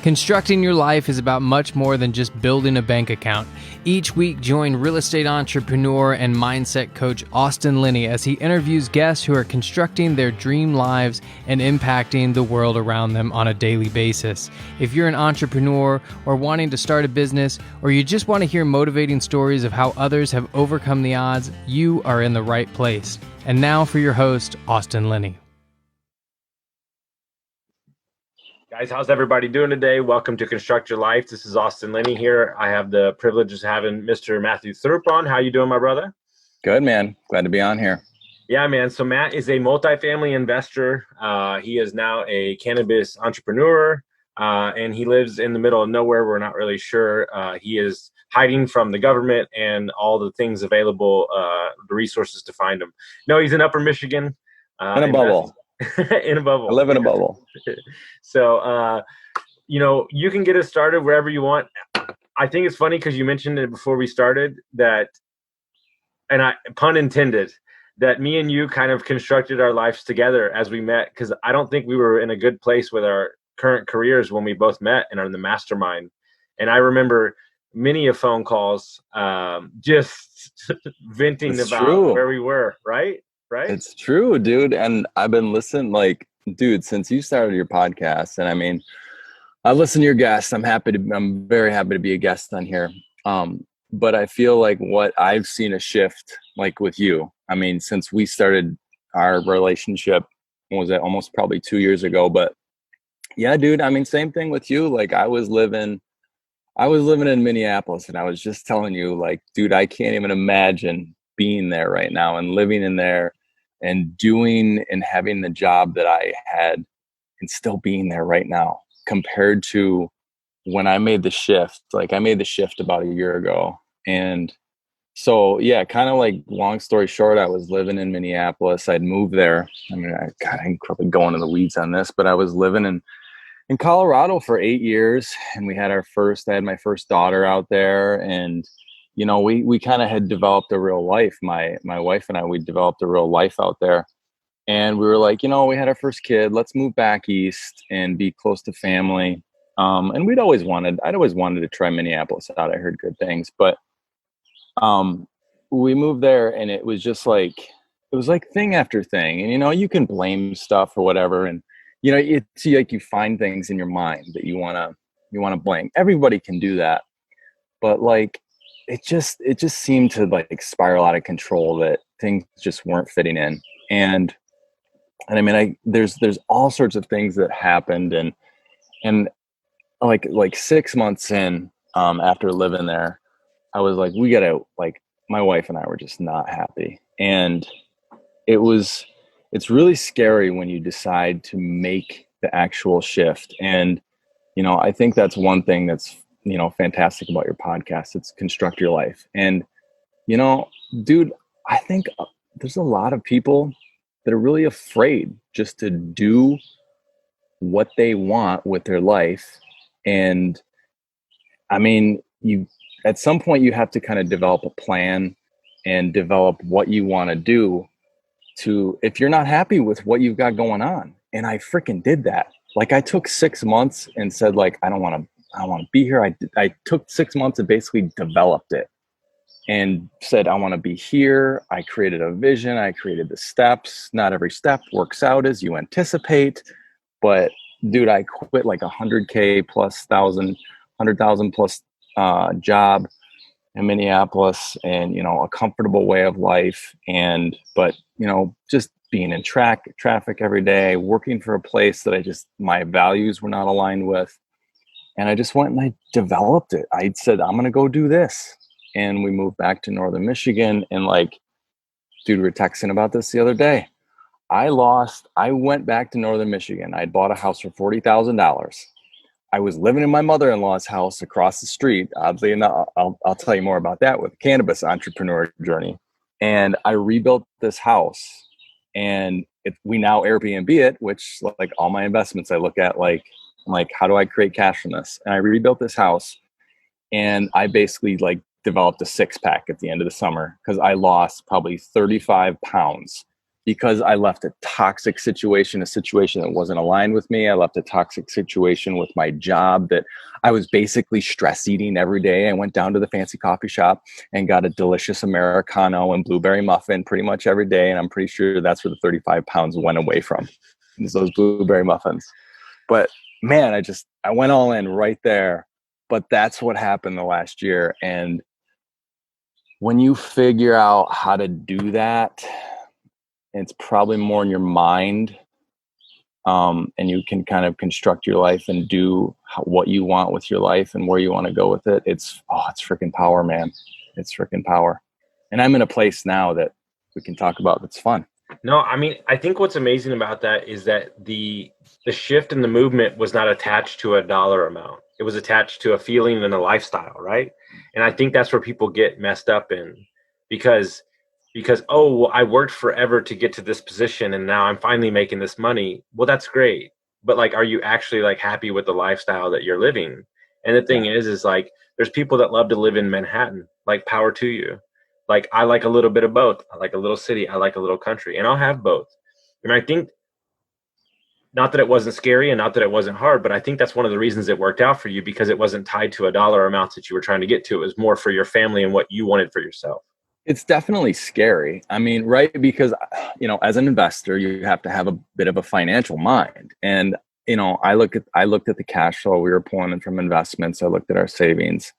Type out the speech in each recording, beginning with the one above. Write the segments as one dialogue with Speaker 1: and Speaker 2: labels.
Speaker 1: Constructing your life is about much more than just building a bank account. Each week, join real estate entrepreneur and mindset coach Austin Linney as he interviews guests who are constructing their dream lives and impacting the world around them on a daily basis. If you're an entrepreneur or wanting to start a business, or you just want to hear motivating stories of how others have overcome the odds, you are in the right place. And now for your host, Austin Linney.
Speaker 2: Guys, how's everybody doing today? Welcome to Construct Your Life. This is Austin Linney here. I have the privilege of having Mr. Matthew Throop on. How you doing, my brother?
Speaker 3: Good, man. Glad to be on here.
Speaker 2: Yeah, man. So Matt is a multifamily investor. He is now a cannabis entrepreneur, and he lives in the middle of nowhere. We're not really sure. He is hiding from the government and all the things available, the resources to find him. No, he's in Upper Michigan.
Speaker 3: In a bubble.
Speaker 2: In a bubble.
Speaker 3: I live in a bubble.
Speaker 2: So, you can get us started wherever you want. I think it's funny because you mentioned it before we started that, and I, pun intended, that me and you kind of constructed our lives together as we met, because I don't think we were in a good place with our current careers when we both met and are in the mastermind. And I remember many of phone calls just venting about where we were, right? Right?
Speaker 3: It's true, dude. And I've been listening, dude, since you started your podcast. And I mean, I listen to your guests. I'm very happy to be a guest on here. But I feel like what I've seen a shift, like with you. I mean, since we started our relationship, what was it, almost probably 2 years ago? But yeah, dude, I mean, same thing with you. Like I was living in Minneapolis, and I was just telling you, like, dude, I can't even imagine being there right now and living in there and doing and having the job that I had and still being there right now compared to when I made the shift. Like I made the shift about a year ago. And so, yeah, kind of like long story short, I was living in Minneapolis. I'd moved there. I mean, I can probably go into the weeds on this, but I was living in Colorado for 8 years, and I had my first daughter out there. And we kind of had developed a real life. My wife and I, we developed a real life out there. And we were like, we had our first kid, let's move back east and be close to family. And I'd always wanted to try Minneapolis out. I heard good things, but we moved there, and it was just like, it was like thing after thing. And, you can blame stuff or whatever. And, it's like you find things in your mind that you want to blame. Everybody can do that. But like, it just seemed to like spiral out of control, that things just weren't fitting in. And I mean, there's all sorts of things that happened, and like 6 months in, after living there, I was like, my wife and I were just not happy. And it's really scary when you decide to make the actual shift. And, I think that's one thing that's, fantastic about your podcast. It's Construct Your Life. And, dude, I think there's a lot of people that are really afraid just to do what they want with their life. And I mean, at some point you have to kind of develop a plan and develop what you want to do if you're not happy with what you've got going on. And I freaking did that. Like I took 6 months and said, like, I don't want to be here. I took 6 months and basically developed it and said, I want to be here. I created a vision. I created the steps. Not every step works out as you anticipate, but dude, I quit like 100K plus 100,000 plus job in Minneapolis, and, a comfortable way of life. But just being in traffic every day, working for a place that my values were not aligned with. And I just went and I developed it. I said, I'm going to go do this. And we moved back to Northern Michigan. And dude, we were texting about this the other day. I went back to Northern Michigan. I bought a house for $40,000. I was living in my mother-in-law's house across the street. Oddly enough, I'll tell you more about that with Cannabis entrepreneur journey. And I rebuilt this house, and we now Airbnb it, which like all my investments I look at, I'm like, how do I create cash from this? And I rebuilt this house, and I basically developed a 6-pack at the end of the summer because I lost probably 35 pounds because I left a toxic situation, a situation that wasn't aligned with me. I left a toxic situation with my job that I was basically stress eating every day. I went down to the fancy coffee shop and got a delicious Americano and blueberry muffin pretty much every day. And I'm pretty sure that's where the 35 pounds went away from, is those blueberry muffins. But man, I went all in right there. But that's what happened the last year. And when you figure out how to do that, it's probably more in your mind, and you can kind of construct your life and do what you want with your life and where you want to go with it. It's freaking power, man. It's freaking power. And I'm in a place now that we can talk about that's fun.
Speaker 2: No, I mean, I think what's amazing about that is that the shift in the movement was not attached to a dollar amount. It was attached to a feeling and a lifestyle, right? And I think that's where people get messed up in, because oh, well, I worked forever to get to this position and now I'm finally making this money. Well, that's great. But like, are you actually like happy with the lifestyle that you're living? And the thing is like, there's people that love to live in Manhattan, like power to you. Like, I like a little bit of both. I like a little city. I like a little country, and I'll have both. And I think, not that it wasn't scary and not that it wasn't hard, but I think that's one of the reasons it worked out for you, because it wasn't tied to a dollar amount that you were trying to get to. It was more for your family and what you wanted for yourself.
Speaker 3: It's definitely scary. I mean, right? Because, as an investor, you have to have a bit of a financial mind. And, I looked at the cash flow we were pulling in from investments. I looked at our savings,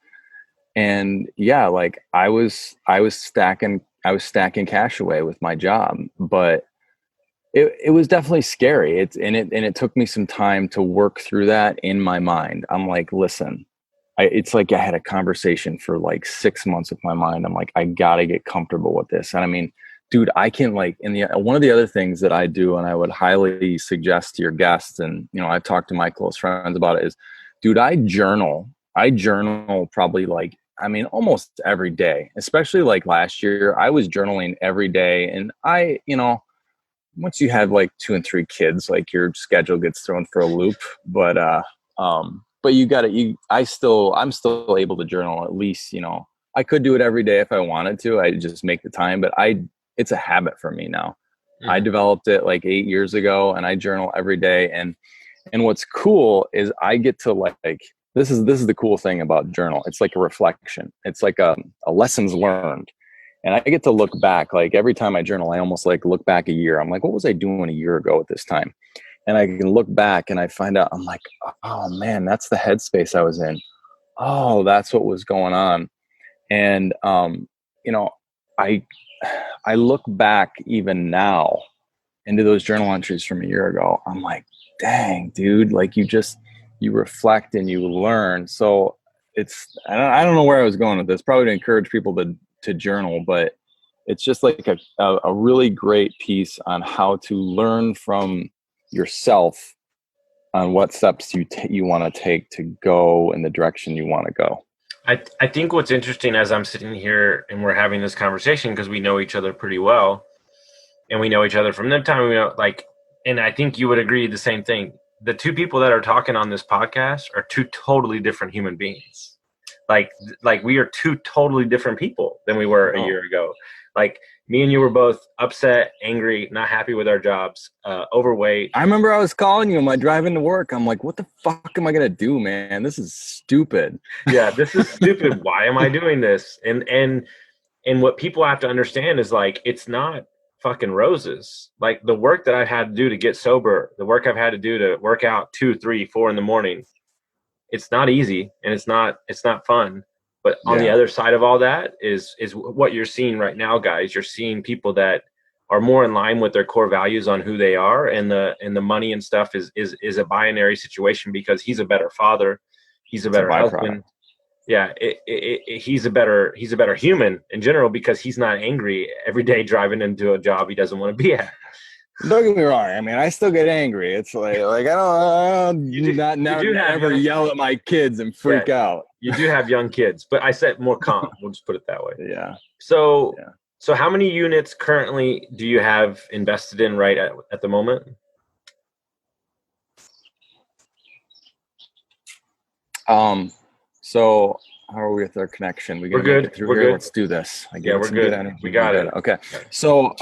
Speaker 3: and yeah, like I was stacking cash away with my job, but it was definitely scary. It took me some time to work through that in my mind. I'm like, listen, it's like I had a conversation for like 6 months with my mind. I'm like, I gotta get comfortable with this. And I mean, dude, I can like, one of the other things that I do, and I would highly suggest to your guests, and I've talked to my close friends about it, is, dude, I journal probably like, almost every day. Especially like last year, I was journaling every day. And once you have like 2 and 3 kids, like your schedule gets thrown for a loop. But I'm still able to journal at least, I could do it every day if I wanted to. I just make the time, but it's a habit for me now. Mm-hmm. I developed it like 8 years ago, and I journal every day. And what's cool is I get to like, this is the cool thing about journal. It's like a reflection. It's like a lessons learned. And I get to look back, like every time I journal, I almost like look back a year. I'm like, what was I doing a year ago at this time? And I can look back and I find out, I'm like, oh man, that's the headspace I was in. Oh, that's what was going on. And, I look back even now into those journal entries from a year ago. I'm like, dang, dude, like you reflect and you learn. So I don't know where I was going with this, probably to encourage people to journal, but it's just like a really great piece on how to learn from yourself on what steps you want to take to go in the direction you want to go.
Speaker 2: I think what's interesting as I'm sitting here and we're having this conversation, because we know each other pretty well, and we know each other from the time we know, like, and I think you would agree the same thing. The two people that are talking on this podcast are two totally different human beings. Like we are two totally different people than we were a year ago. Like, me and you were both upset, angry, not happy with our jobs, overweight.
Speaker 3: I remember I was calling you. I'm like driving to work. I'm like, what the fuck am I going to do, man? This is stupid.
Speaker 2: Yeah, this is stupid. Why am I doing this? And what people have to understand is like, it's not fucking roses. Like the work that I've had to do to get sober, the work I've had to do to work out 2, 3, 4 in the morning, it's not easy and it's not fun. But on the other side of all that is what you're seeing right now, guys. You're seeing people that are more in line with their core values on who they are, and the money and stuff is a binary situation, because he's a better father, he's a better husband. Yeah, he's a better human in general, because he's not angry every day driving into a job he doesn't want to be at.
Speaker 3: Don't get me wrong. I mean, I still get angry. It's like I don't ever yell at my kids and freak out.
Speaker 2: You do have young kids, but I said more calm. We'll just put it that way.
Speaker 3: Yeah.
Speaker 2: So how many units currently do you have invested in right at the moment?
Speaker 3: So how are we with our connection?
Speaker 2: We're good.
Speaker 3: We're good. Let's do this.
Speaker 2: We're good. We got it.
Speaker 3: Okay. So,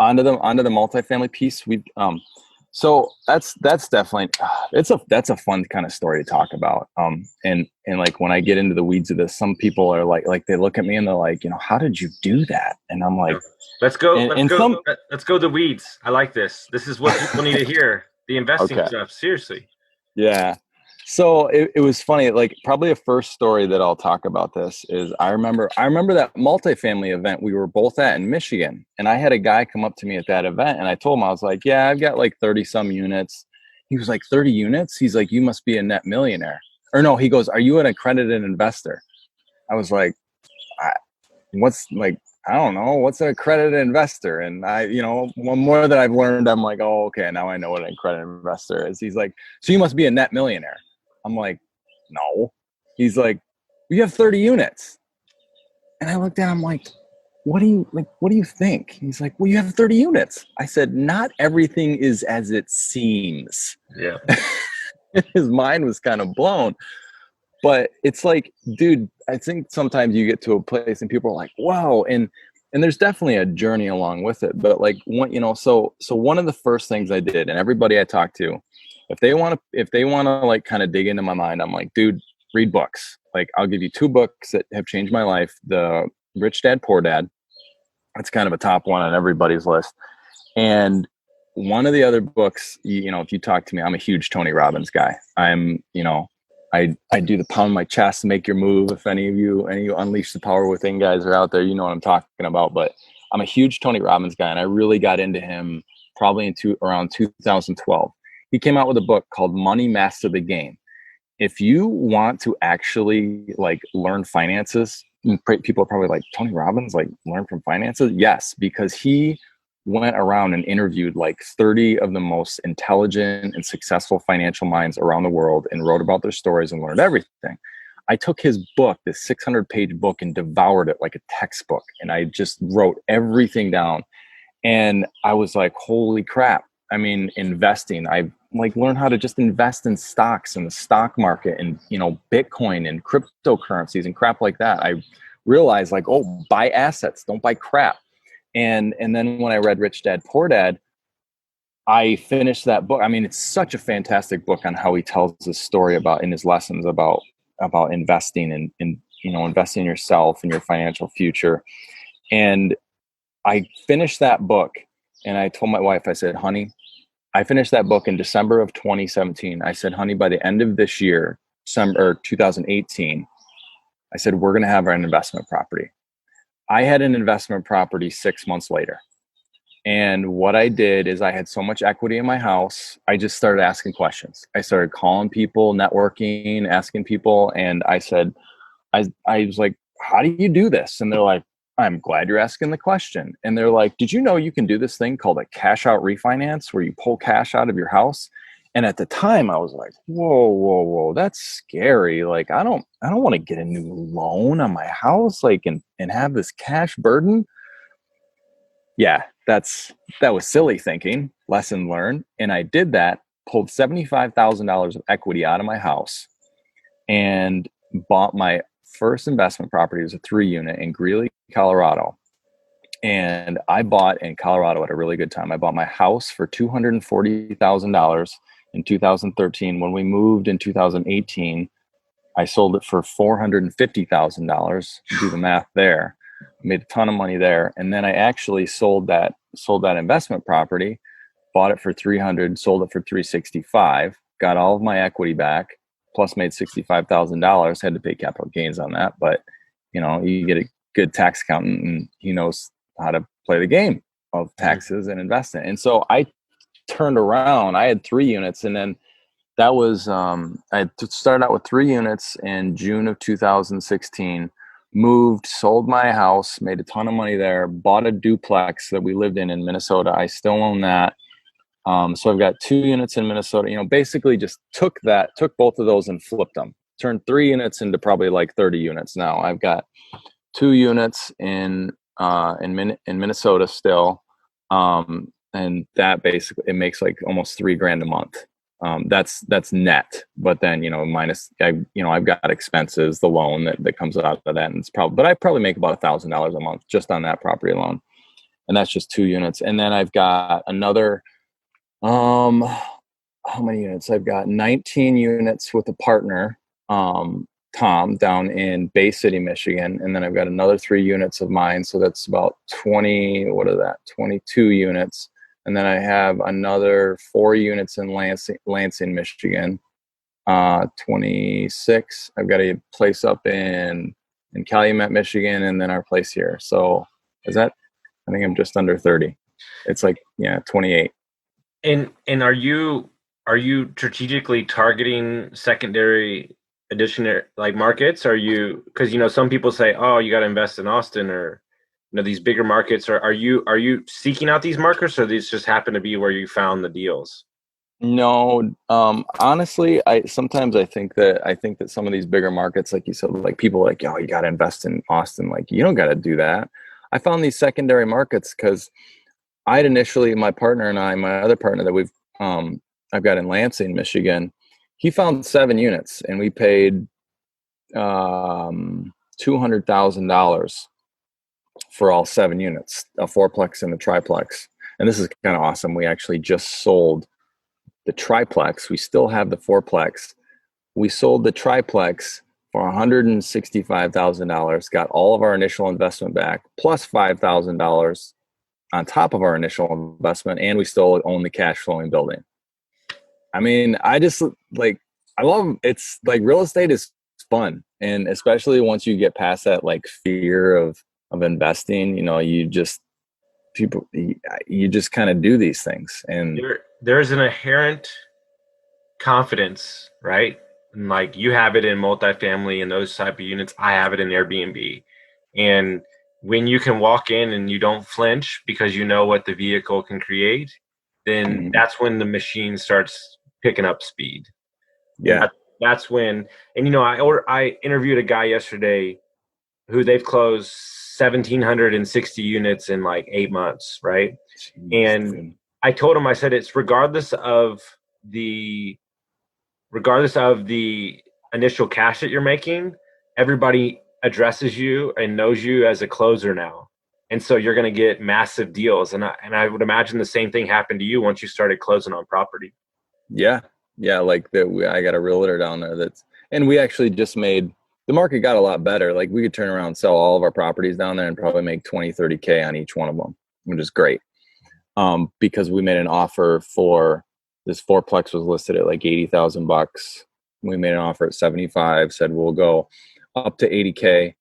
Speaker 3: onto the multifamily piece. So that's definitely, that's a fun kind of story to talk about. And like when I get into the weeds of this, some people are like they look at me and they're like, how did you do that? And I'm like,
Speaker 2: let's go the weeds. I like this. This is what people need to hear. The investing stuff. Seriously.
Speaker 3: Yeah. So it was funny, like probably a first story that I'll talk about this is I remember that multifamily event we were both at in Michigan. And I had a guy come up to me at that event and I told him, I was like, yeah, I've got like 30 some units. He was like, 30 units? He's like, you must be a net millionaire. Or no, he goes, are you an accredited investor? I was like, I don't know, what's an accredited investor? And one more that I've learned, I'm like, oh, okay, now I know what an accredited investor is. He's like, so you must be a net millionaire. I'm like, no. He's like, you have 30 units. And I looked at him like, what do you think? He's like, well, you have 30 units. I said, not everything is as it seems.
Speaker 2: Yeah.
Speaker 3: His mind was kind of blown. But it's like, dude, I think sometimes you get to a place and people are like, wow. And there's definitely a journey along with it. But like, so one of the first things I did, and everybody I talked to, if they want to like kind of dig into my mind, I'm like, dude, read books. Like, I'll give you 2 books that have changed my life. The Rich Dad, Poor Dad. That's kind of a top one on everybody's list. And one of the other books, if you talk to me, I'm a huge Tony Robbins guy. I'm, I do the pound my chest, make your move. If any of you Unleash the Power Within guys are out there, you know what I'm talking about. But I'm a huge Tony Robbins guy, and I really got into him probably around 2012. He came out with a book called Money Master the Game. If you want to actually like learn finances, people are probably like, Tony Robbins, like learn from finances? Yes, because he went around and interviewed like 30 of the most intelligent and successful financial minds around the world and wrote about their stories and learned everything. I took his book, this 600-page book, and devoured it like a textbook. And I just wrote everything down. And I was like, holy crap. I mean, investing, I like learned how to just invest in stocks and the stock market and, Bitcoin and cryptocurrencies and crap like that. I realized like, oh, buy assets, don't buy crap. And then when I read Rich Dad, Poor Dad, I finished that book. I mean, it's such a fantastic book on how he tells his story in his lessons about investing and investing in yourself and your financial future. And I finished that book and I told my wife, I said, honey, I finished that book in December of 2017. I said, honey, by the end of this year, December 2018, I said, we're going to have an investment property. I had an investment property 6 months later. And what I did is I had so much equity in my house, I just started asking questions. I started calling people, networking, asking people. And I said, I was like, how do you do this? And they're like, I'm glad you're asking the question. And they're like, did you know you can do this thing called a cash out refinance where you pull cash out of your house? And at the time I was like, whoa, that's scary. Like, I don't want to get a new loan on my house, like, and have this cash burden. Yeah, that was silly thinking, lesson learned. And I did that, pulled $75,000 of equity out of my house and bought my first investment property. It was a 3-unit in Greeley, Colorado. And I bought in Colorado at a really good time. I bought my house for $240,000 in 2013. When we moved in 2018, I sold it for $450,000. Do the math there. Made a ton of money there. And then I actually sold that investment property, bought it for $300,000, sold it for $365,000, got all of my equity back, plus made $65,000. Had to pay capital gains on that, but you get a good tax accountant and he knows how to play the game of taxes and investing. And so I turned around. I had 3 units, and then that was I started out with 3 units in June of 2016. Moved, sold my house, made a ton of money there, bought a duplex that we lived in Minnesota. I still own that. So I've got 2 units in Minnesota, basically just took both of those and flipped them, turned 3 units into probably like 30 units. Now I've got 2 units in Minnesota still. And that basically, it makes like almost $3,000 a month. That's net, but then, minus, I've got expenses, the loan that comes out of that. And but I probably make about $1,000 a month just on that property alone. and that's just 2 units. And then I've got another, how many units? I've got 19 units with a partner, Tom, down in Bay City, Michigan. And then I've got another 3 units of mine. So that's about 22 units. And then I have another 4 units in Lansing, Michigan. 26. I've got a place up in Calumet, Michigan, and then our place here. So I think I'm just under 30. It's like, 28.
Speaker 2: And are you strategically targeting secondary additional like markets? Are you, because some people say, oh, you got to invest in Austin or these bigger markets, or are you seeking out these markets, or these just happen to be where you found the deals?
Speaker 3: No, honestly, sometimes I think that some of these bigger markets, like you said, like people are like, oh, you got to invest in Austin. Like, you don't got to do that. I found these secondary markets because I'd initially, my partner and I, my other partner that I've got in Lansing, Michigan, he found 7 units and we paid $200,000 for all 7 units, a fourplex and a triplex. And this is kind of awesome. We actually just sold the triplex. We still have the fourplex. We sold the triplex for $165,000, got all of our initial investment back, plus $5,000 on top of our initial investment, and we still own the cash flowing building. I mean, I love, it's like real estate is fun. And especially once you get past that like fear of investing, you just kind of do these things. And
Speaker 2: there's an inherent confidence, right? And like you have it in multifamily and those type of units. I have it in Airbnb. And when you can walk in and you don't flinch because you know what the vehicle can create, then that's when the machine starts picking up speed.
Speaker 3: Yeah.
Speaker 2: That's when, and I interviewed a guy yesterday who they've closed 1,760 units in like 8 months, right?
Speaker 3: Jeez,
Speaker 2: and
Speaker 3: dude.
Speaker 2: I told him, I said, it's regardless of the initial cash that you're making, everybody addresses you and knows you as a closer now. And so you're going to get massive deals. And I would imagine the same thing happened to you once you started closing on property.
Speaker 3: Yeah. Yeah. Like I got a realtor down there and we actually just made, the market got a lot better. Like we could turn around and sell all of our properties down there and probably make 20, 30K on each one of them, which is great. Because we made an offer for this fourplex was listed at like $80,000. We made an offer at 75, said we'll go up to 80K.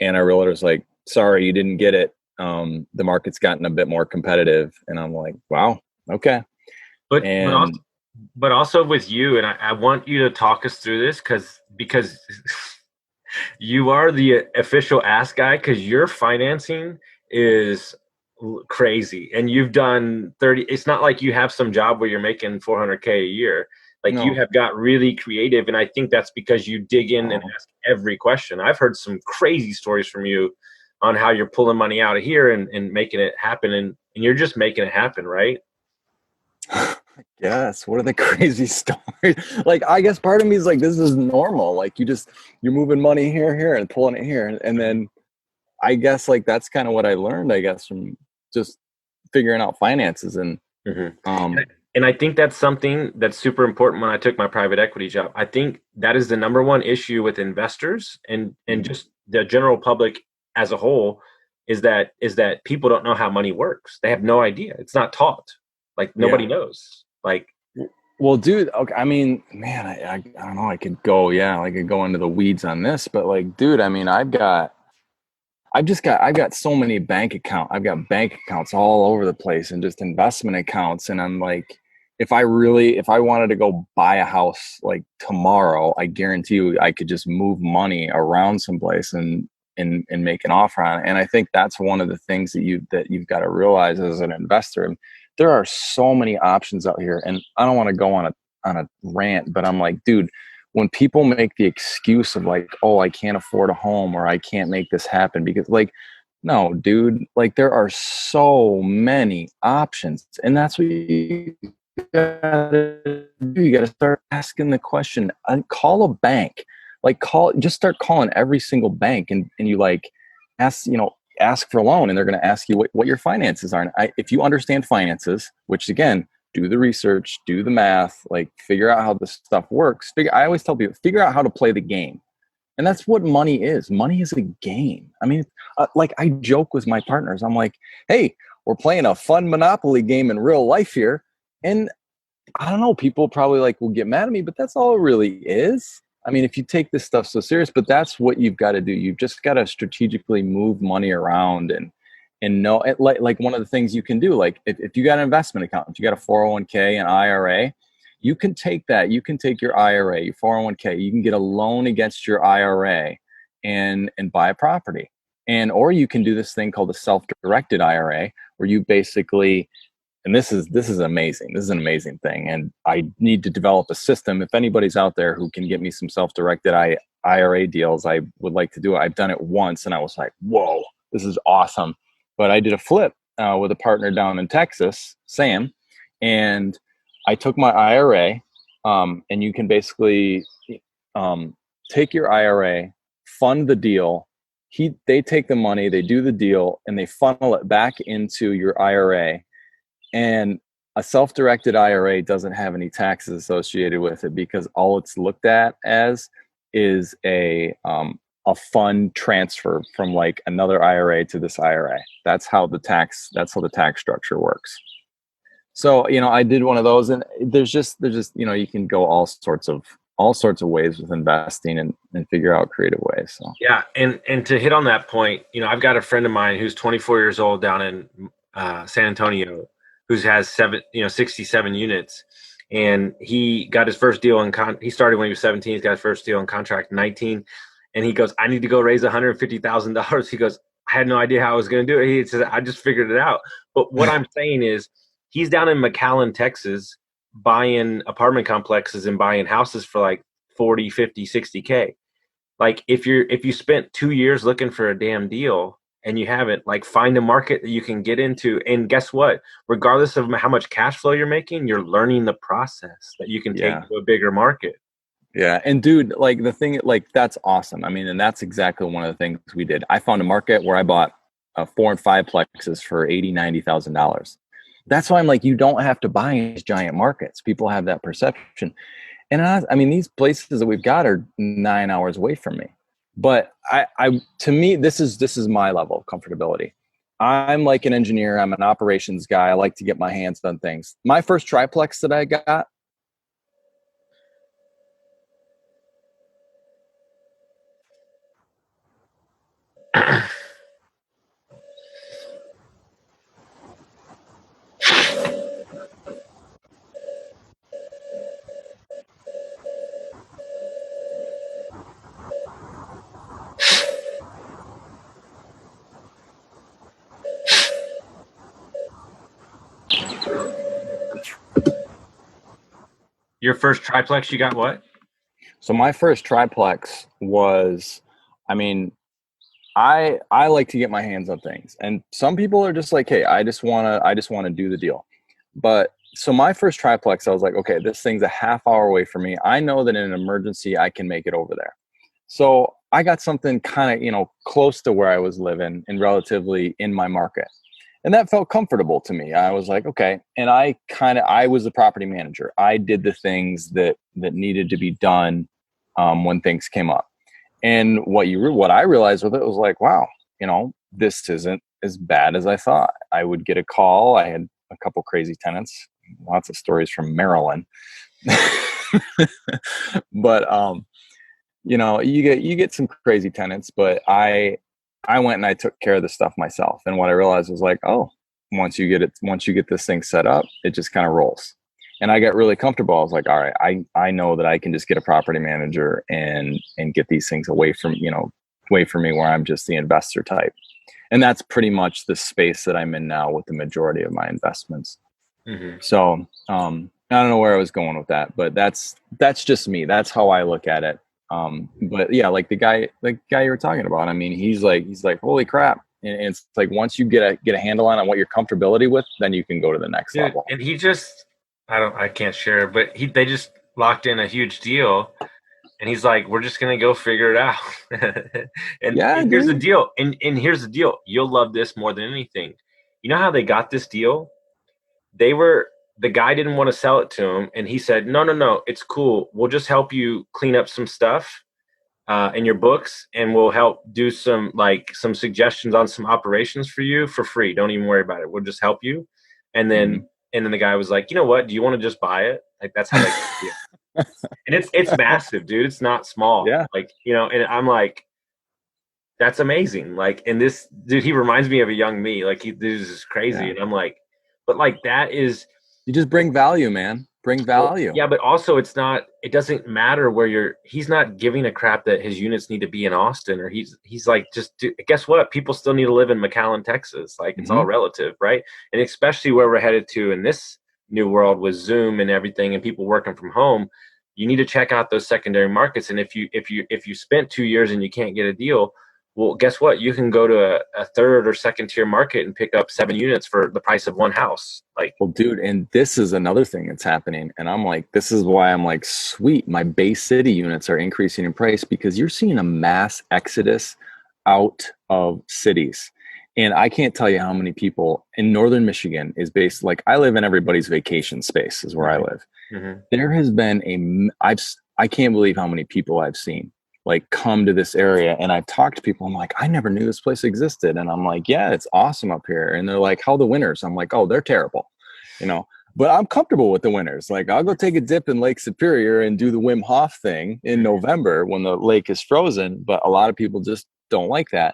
Speaker 3: And our realtor's like, sorry, you didn't get it. The market's gotten a bit more competitive. And I'm like, wow, okay.
Speaker 2: But also with you, and I want you to talk us through this because you are the official ask guy, because your financing is crazy, and you've done 30. It's not like you have some job where you're making $400K a year. Like no. You have got really creative, and I think that's because you dig in and ask every question. I've heard some crazy stories from you on how you're pulling money out of here and making it happen, and you're just making it happen, right?
Speaker 3: Yes. What are the crazy stories? Like, I guess part of me is like, this is normal. Like you're moving money here and pulling it here. And then I guess like, that's kind of what I learned, I guess, from just figuring out finances. And,
Speaker 2: and I think that's something that's super important when I took my private equity job. I think that is the number one issue with investors and just the general public as a whole is that people don't know how money works. They have no idea. It's not taught. Like nobody knows. Like,
Speaker 3: well, dude, okay, I mean, man, I don't know. I could go into the weeds on this, but like, dude, I mean, I've got so many bank accounts. I've got bank accounts all over the place and just investment accounts. And I'm like, if I wanted to go buy a house like tomorrow, I guarantee you I could just move money around someplace and make an offer on it. And I think that's one of the things that you've got to realize as an investor. There are so many options out here, and I don't want to go on a rant, but I'm like, dude, when people make the excuse of like, oh, I can't afford a home or I can't make this happen because like, no, dude, like there are so many options, and that's what you gotta do. You gotta start asking the question. Call a bank, just start calling every single bank, and you like ask, ask for a loan, and they're going to ask you what your finances are. And if you understand finances, which again, do the research, do the math, like figure out how this stuff works. I always tell people, figure out how to play the game. And that's what money is. Money is a game. I mean, like I joke with my partners. I'm like, hey, we're playing a fun Monopoly game in real life here. And I don't know, people probably like will get mad at me, but that's all it really is. I mean, if you take this stuff so serious, but that's what you've got to do. You've just got to strategically move money around and know it. Like one of the things you can do, like if you got an investment account, if you got a 401k, an IRA, you can take that. You can take your IRA, your 401k, you can get a loan against your IRA and buy a property. Or you can do this thing called a self-directed IRA, where you basically, and this is amazing. This is an amazing thing. And I need to develop a system. If anybody's out there who can get me some self-directed IRA deals, I would like to do it. I've done it once and I was like, whoa, this is awesome. But I did a flip with a partner down in Texas, Sam, and I took my IRA, and you can basically take your IRA, fund the deal. They take the money, they do the deal, and they funnel it back into your IRA. And a self-directed IRA doesn't have any taxes associated with it, because all it's looked at as is a fund transfer from like another IRA to this IRA. That's how the tax structure works. So, I did one of those, and there's just, you can go all sorts of ways with investing and figure out creative ways. So
Speaker 2: yeah, and to hit on that point, I've got a friend of mine who's 24 years old down in San Antonio, who has 67 units, and he got his first deal he started when he was 17. He's got his first deal in contract 19, and he goes, I need to go raise $150,000. He goes, I had no idea how I was going to do it. He says, I just figured it out. But what I'm saying is, he's down in McAllen, Texas, buying apartment complexes and buying houses for like 40, 50, 60K. Like if you spent 2 years looking for a damn deal and you haven't, like, find a market that you can get into. And guess what? Regardless of how much cash flow you're making, you're learning the process that you can take to a bigger market.
Speaker 3: Yeah. And dude, like the thing, like that's awesome. I mean, and that's exactly one of the things we did. I found a market where I bought 4 and 5 plexes for $80,000, $90,000. That's why I'm like, you don't have to buy these giant markets. People have that perception. And I mean, these places that we've got are 9 hours away from me. But to me, this is my level of comfortability. I'm like an engineer. I'm an operations guy. I like to get my hands on things. My first triplex that I got,
Speaker 2: Your first triplex, you got what?
Speaker 3: So my first triplex was, I mean, I like to get my hands on things, and some people are just like, hey, I just want to do the deal. But so my first triplex, I was like, okay, this thing's a half hour away from me. I know that in an emergency, I can make it over there. So I got something kind of, close to where I was living and relatively in my market. And that felt comfortable to me. I was like, okay. And I was the property manager. I did the things that needed to be done when things came up. And what I realized with it was like, wow, this isn't as bad as I thought. I would get a call. I had a couple crazy tenants, lots of stories from Maryland. But you get some crazy tenants, but I went and I took care of the stuff myself. And what I realized was like, oh, once you get this thing set up, it just kind of rolls. And I got really comfortable. I was like, all right, I know that I can just get a property manager and get these things away from me, where I'm just the investor type. And that's pretty much the space that I'm in now with the majority of my investments. Mm-hmm. So I don't know where I was going with that, but that's just me. That's how I look at it. But yeah, like the guy you were talking about, I mean, he's like, holy crap. And it's like, once you get a handle on what your comfortability with, then you can go to the next level.
Speaker 2: And he just, I can't share, but they just locked in a huge deal And he's like, we're just gonna go figure it out. and,
Speaker 3: Yeah,
Speaker 2: and here's the
Speaker 3: dude.
Speaker 2: deal. And here's the deal. You'll love this more than anything. You know how they got this deal? The guy didn't want to sell it to him, and he said, no, it's cool. We'll just help you clean up some stuff in your books, and we'll help do some suggestions on some operations for you for free. Don't even worry about it. We'll just help you. And then the guy was like, you know what? Do you want to just buy it? Like, that's how they got the deal. And it's massive, dude. It's not small.
Speaker 3: Yeah.
Speaker 2: Like, and I'm like, that's amazing. Like, and this dude, he reminds me of a young me. Like, this is crazy.
Speaker 3: Yeah.
Speaker 2: And I'm like, but like, that is,
Speaker 3: you just bring value, man. Bring value.
Speaker 2: Well, yeah, but also it doesn't matter where he's not giving a crap that his units need to be in Austin, or he's like, guess what? People still need to live in McAllen, Texas. Like, it's all relative, right? And especially where we're headed to in this new world with Zoom and everything and people working from home, you need to check out those secondary markets. And if you spent 2 years and you can't get a deal, well, guess what? You can go to a third or second tier market and pick up 7 units for the price of one house. Like,
Speaker 3: well, dude, and this is another thing that's happening. And I'm like, this is why I'm like, sweet, my Bay City units are increasing in price, because you're seeing a mass exodus out of cities. And I can't tell you how many people in Northern Michigan is based, like, I live in everybody's vacation space is where I live. There has been I can't believe how many people I've seen like come to this area. And I've talked to people, I'm like, I never knew this place existed. And I'm like, yeah, it's awesome up here. And they're like, how are the winters? I'm like, oh, they're terrible, but I'm comfortable with the winters. Like, I'll go take a dip in Lake Superior and do the Wim Hof thing in November when the lake is frozen. But a lot of people just don't like that.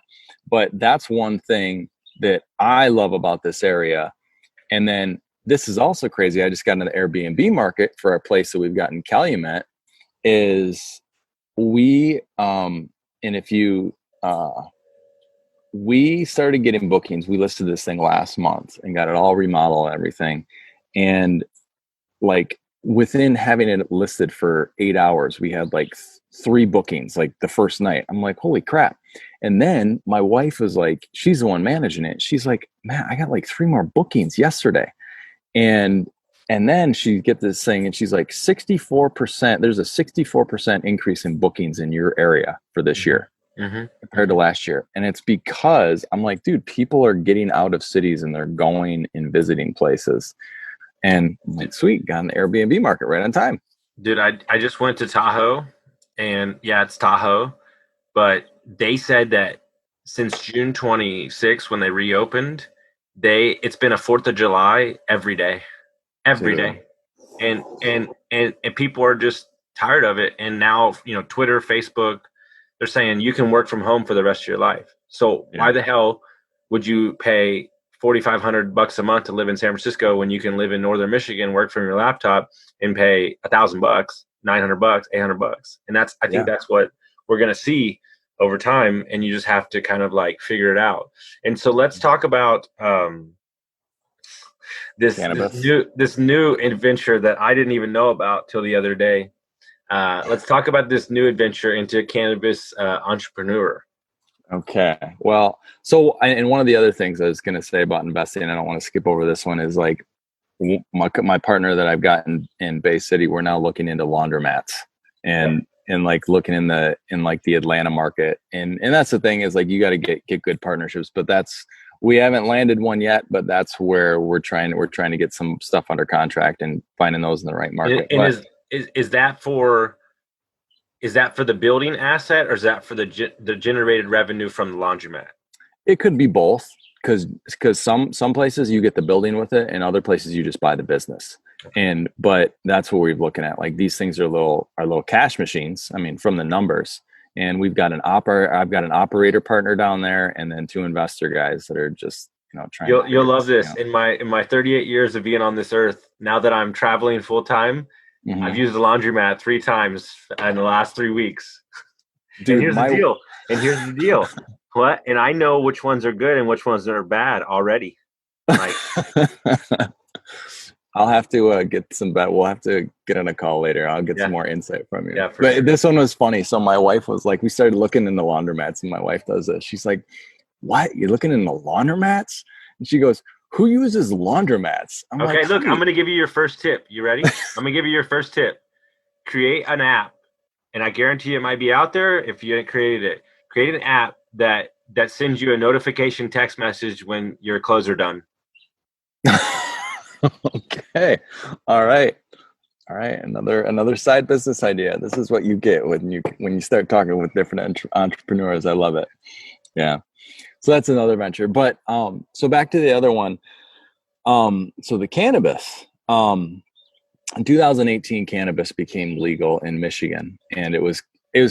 Speaker 3: But that's one thing that I love about this area. And then this is also crazy. I just got into the Airbnb market for our place that we've got in Calumet. We started getting bookings. We listed this thing last month and got it all remodeled and everything. And like within having it listed for 8 hours, we had like 3 bookings like the first night. I'm like, holy crap. And then my wife was like, she's the one managing it. She's like, man, I got like 3 more bookings yesterday. And then she get this thing and she's like 64%, there's a 64% increase in bookings in your area for this year compared to last year. And it's because I'm like, dude, people are getting out of cities and they're going and visiting places. And I'm like, sweet, got an Airbnb market right on time.
Speaker 2: Dude, I just went to Tahoe, and yeah, it's Tahoe, but they said that since June 26th, when they reopened, it's been a 4th of July every day. Every day. And people are just tired of it. And now, Twitter, Facebook, they're saying you can work from home for the rest of your life. So why the hell would you pay $4,500 a month to live in San Francisco when you can live in Northern Michigan, work from your laptop, and pay $1,000, $900, $800? And I think that's what we're going to see over time. And you just have to kind of like figure it out. And so let's talk about, this new adventure that I didn't even know about till the other day. Let's talk about this new adventure into cannabis entrepreneur.
Speaker 3: Okay. Well, and one of the other things I was going to say about investing, I don't want to skip over this one, is like my partner that I've got in Bay City, we're now looking into laundromats and like looking in the Atlanta market. And that's the thing, is like, you got to get good partnerships, but we haven't landed one yet, but that's where we're trying to get some stuff under contract and finding those in the right market.
Speaker 2: And is that for the building asset, or is that for the generated revenue from the laundromat?
Speaker 3: It could be both, because some places you get the building with it, and other places you just buy the business. But that's what we're looking at. Like, these things are little cash machines. I mean, from the numbers. And I've got an operator partner down there, and then 2 investor guys that are just, trying.
Speaker 2: You'll love this. In my 38 years of being on this earth, now that I'm traveling full time, I've used the laundromat 3 times in the last 3 weeks. Dude, and here's the deal. What? And I know which ones are good and which ones are bad already. Like,
Speaker 3: I'll have to get some bet. We'll have to get on a call later. I'll get some more insight from you.
Speaker 2: Yeah,
Speaker 3: but
Speaker 2: sure.
Speaker 3: This one was funny. So my wife was like, we started looking in the laundromats, and my wife does this. She's like, what? You're looking in the laundromats? And she goes, who uses laundromats? I'm
Speaker 2: okay,
Speaker 3: like,
Speaker 2: look, I'm going to give you your first tip. You ready? I'm going to give you your first tip. Create an app and I guarantee it might be out there if you created it. Create an app that sends you a notification text message when your clothes are done.
Speaker 3: Okay. All right. Another side business idea. This is what you get when you start talking with different entrepreneurs. I love it. Yeah. So that's another venture. But so back to the other one. So the cannabis. In 2018, cannabis became legal in Michigan, and it was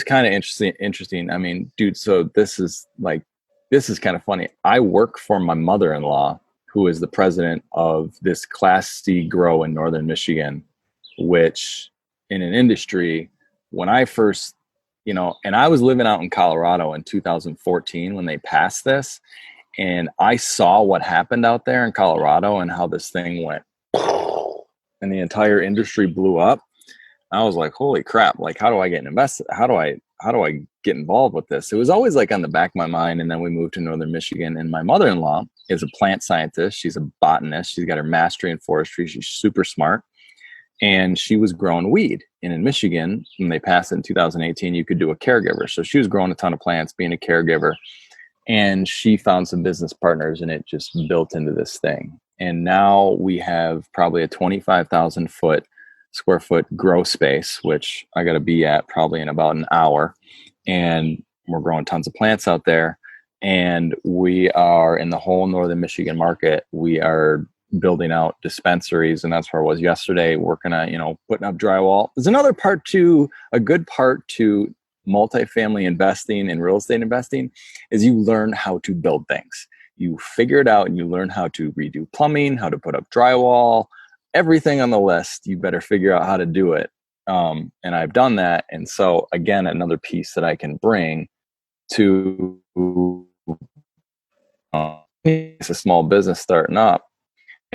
Speaker 3: kind of interesting. I mean, dude, so this is kind of funny. I work for my mother-in-law, who is the president of this Class C grow in northern Michigan, which in an industry, when I first, and I was living out in Colorado in 2014 when they passed this, and I saw what happened out there in Colorado and how this thing went and the entire industry blew up. I was like, holy crap, like, how do I get invested? How do I get involved with this? It was always like on the back of my mind. And then we moved to northern Michigan, and my mother-in-law is a plant scientist. She's a botanist. She's got her mastery in forestry. She's super smart. And she was growing weed. And in Michigan, when they passed it in 2018, you could do a caregiver. So she was growing a ton of plants, being a caregiver. And she found some business partners, and it just built into this thing. And now we have probably a 25,000 square foot grow space, which I got to be at probably in about an hour. And we're growing tons of plants out there. And we are in the whole northern Michigan market. We are building out dispensaries, and that's where I was yesterday, working on, putting up drywall. There's another part to a good part to multifamily investing and real estate investing is you learn how to build things. You figure it out and you learn how to redo plumbing, how to put up drywall, everything on the list. You better figure out how to do it. And I've done that. And so again, another piece that I can bring to it's a small business starting up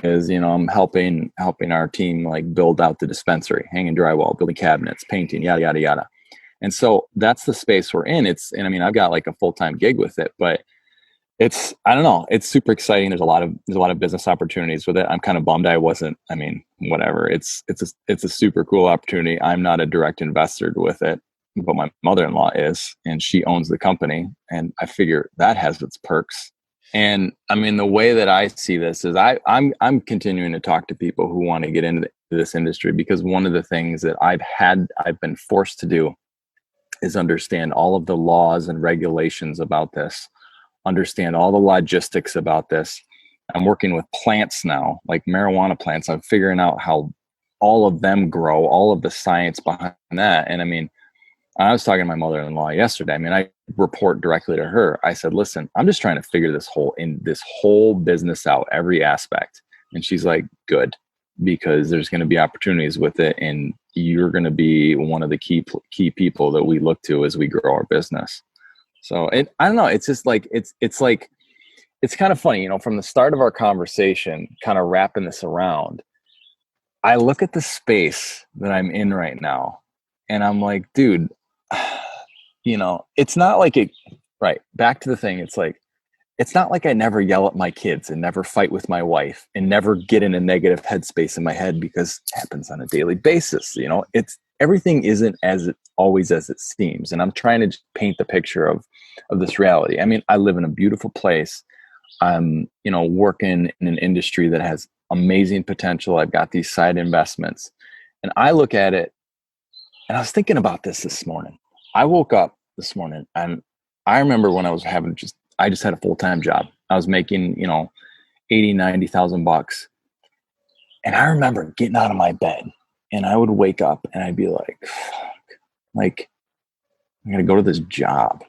Speaker 3: is, I'm helping our team like build out the dispensary, hanging drywall, building cabinets, painting, yada, yada, yada. And so that's the space we're in. I've got like a full-time gig with it, but I don't know. It's super exciting. There's a lot of business opportunities with it. I'm kind of bummed whatever. It's a super cool opportunity. I'm not a direct investor with it, but my mother-in-law is, and she owns the company. And I figure that has its perks. And the way that I see this is I'm continuing to talk to people who want to get into this industry, because one of the things that I've been forced to do is understand all of the laws and regulations about this, understand all the logistics about this. I'm working with plants now, like marijuana plants. I'm figuring out how all of them grow, all of the science behind that. And I was talking to my mother-in-law yesterday. I report directly to her. I said, listen, I'm just trying to figure this whole business out, every aspect. And she's like, good, because there's going to be opportunities with it. And you're going to be one of the key people that we look to as we grow our business. So I don't know. It's just like, it's kind of funny, from the start of our conversation, kind of wrapping this around, I look at the space that I'm in right now and I'm like, dude, it's not like right. Back to the thing. It's not like I never yell at my kids and never fight with my wife and never get in a negative headspace in my head, because it happens on a daily basis. Everything isn't always as it seems. And I'm trying to paint the picture of this reality. I live in a beautiful place. I'm, working in an industry that has amazing potential. I've got these side investments, and I look at it, and I was thinking about this morning. I woke up this morning, and I remember when I was I just had a full-time job. I was making, 80, 90,000 bucks. And I remember getting out of my bed, and I would wake up and I'd be like, fuck, like, I'm going to go to this job.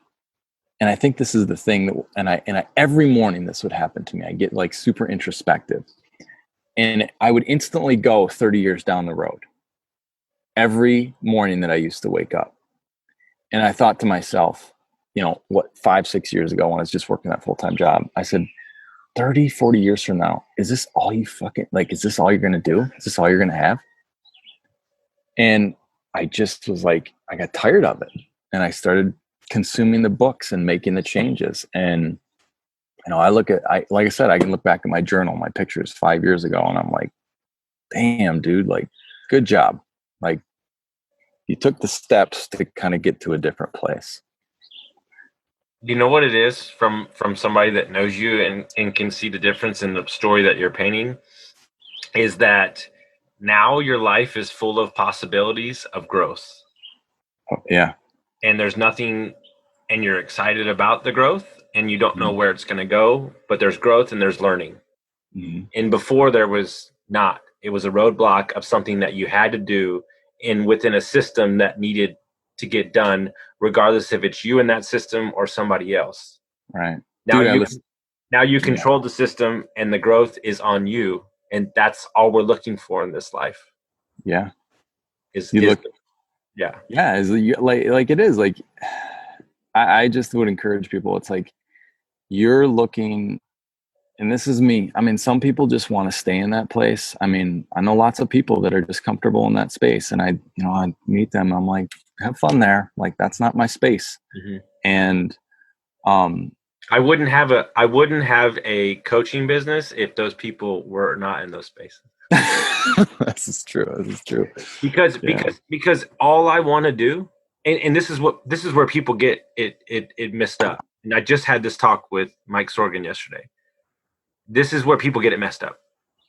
Speaker 3: And I think this is the thing that, and I every morning this would happen to me. I get like super introspective, and I would instantly go 30 years down the road every morning that I used to wake up. And I thought to myself, 5-6 years ago when I was just working that full-time job, I said, 30, 40 years from now, is this all you is this all you're going to do? Is this all you're going to have? And I just was like, I got tired of it. And I started consuming the books and making the changes. And, like I said, I can look back at my journal, my pictures 5 years ago, and I'm like, damn, dude, like, good job. Like, you took the steps to kind of get to a different place.
Speaker 2: You know what it is from somebody that knows you and can see the difference in the story that you're painting is that now your life is full of possibilities of growth.
Speaker 3: Oh, yeah.
Speaker 2: And there's nothing, and you're excited about the growth and you don't know where it's going to go, but there's growth and there's learning. And before there was not, it was a roadblock of something that you had to do within a system that needed to get done, regardless if it's you in that system or somebody else.
Speaker 3: Right.
Speaker 2: Now
Speaker 3: Dude,
Speaker 2: you control the system and the growth is on you. And that's all we're looking for in this life.
Speaker 3: Yeah.
Speaker 2: Yeah.
Speaker 3: Yeah. Like it is like, I just would encourage people. It's like, you're looking, and this is me. I mean, some people just want to stay in that place. I mean, I know lots of people that are just comfortable in that space, and I meet them. I'm like, have fun there. Like, that's not my space. And,
Speaker 2: I wouldn't have a coaching business if those people were not in those spaces.
Speaker 3: This is true.
Speaker 2: Because all I want to do, and this is where people get it messed up. And I just had this talk with Mike Sorgan yesterday. This is where people get it messed up.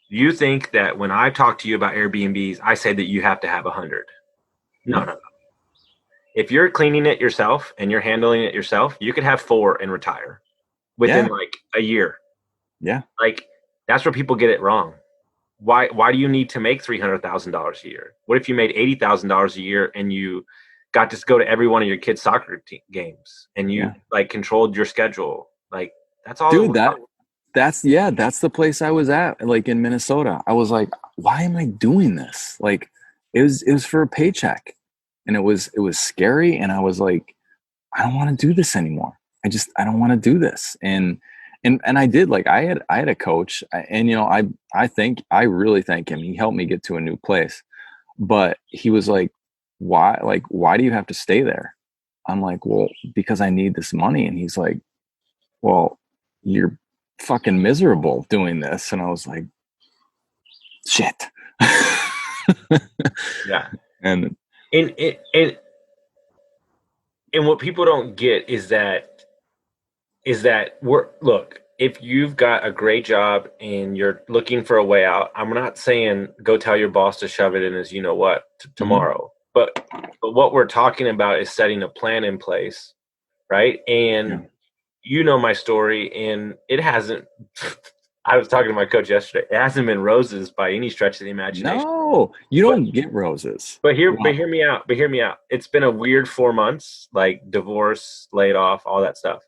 Speaker 2: You think that when I talk to you about Airbnbs, I say that you have to have 100. No. If you're cleaning it yourself and you're handling it yourself, you could have 4 and retire within like a year.
Speaker 3: Yeah.
Speaker 2: Like, that's where people get it wrong. Why do you need to make $300,000 a year? What if you made $80,000 a year and you got to go to every one of your kids' soccer games and you like controlled your schedule? Like, that's all.
Speaker 3: Dude, that's the place I was at, like in Minnesota. I was like, why am I doing this? Like, it was for a paycheck, and it was scary. And I was like, I don't want to do this anymore. I don't want to do this. And I did, like, I had a coach, and I really thank him. He helped me get to a new place. But he was like, why do you have to stay there? I'm like, well, because I need this money. And he's like, well, you're fucking miserable doing this. And I was like, shit.
Speaker 2: Yeah.
Speaker 3: And
Speaker 2: what people don't get is that look, if you've got a great job and you're looking for a way out, I'm not saying go tell your boss to shove it in as tomorrow. But what we're talking about is setting a plan in place, right? And you know my story, and it hasn't. I was talking to my coach yesterday. It hasn't been roses by any stretch of the imagination.
Speaker 3: No, you don't get roses.
Speaker 2: But hear me out. It's been a weird 4 months, like divorce, laid off, all that stuff,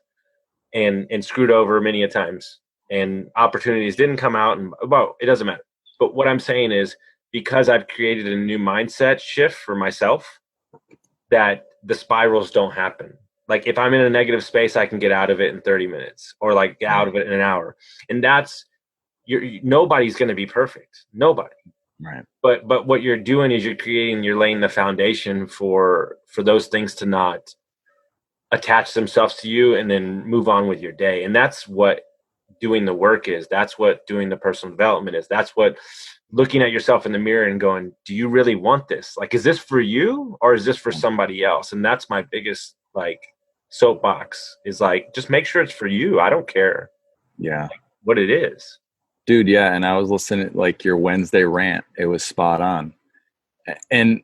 Speaker 2: and screwed over many a times, and opportunities didn't come out, and it doesn't matter. But what I'm saying is, because I've created a new mindset shift for myself, that the spirals don't happen. Like, if I'm in a negative space, I can get out of it in 30 minutes or like get out of it in an hour. And that's, nobody's going to be perfect. Nobody.
Speaker 3: Right.
Speaker 2: But what you're doing is you're laying the foundation for those things to not attach themselves to you and then move on with your day. And that's what doing the work is. That's what doing the personal development is. That's what looking at yourself in the mirror and going, do you really want this? Like, is this for you or is this for somebody else? And that's my biggest, like, soapbox is, like, just make sure it's for you. I don't care.
Speaker 3: Yeah.
Speaker 2: Like, what it is.
Speaker 3: Dude, yeah. And I was listening to, like, your Wednesday rant. It was spot on. And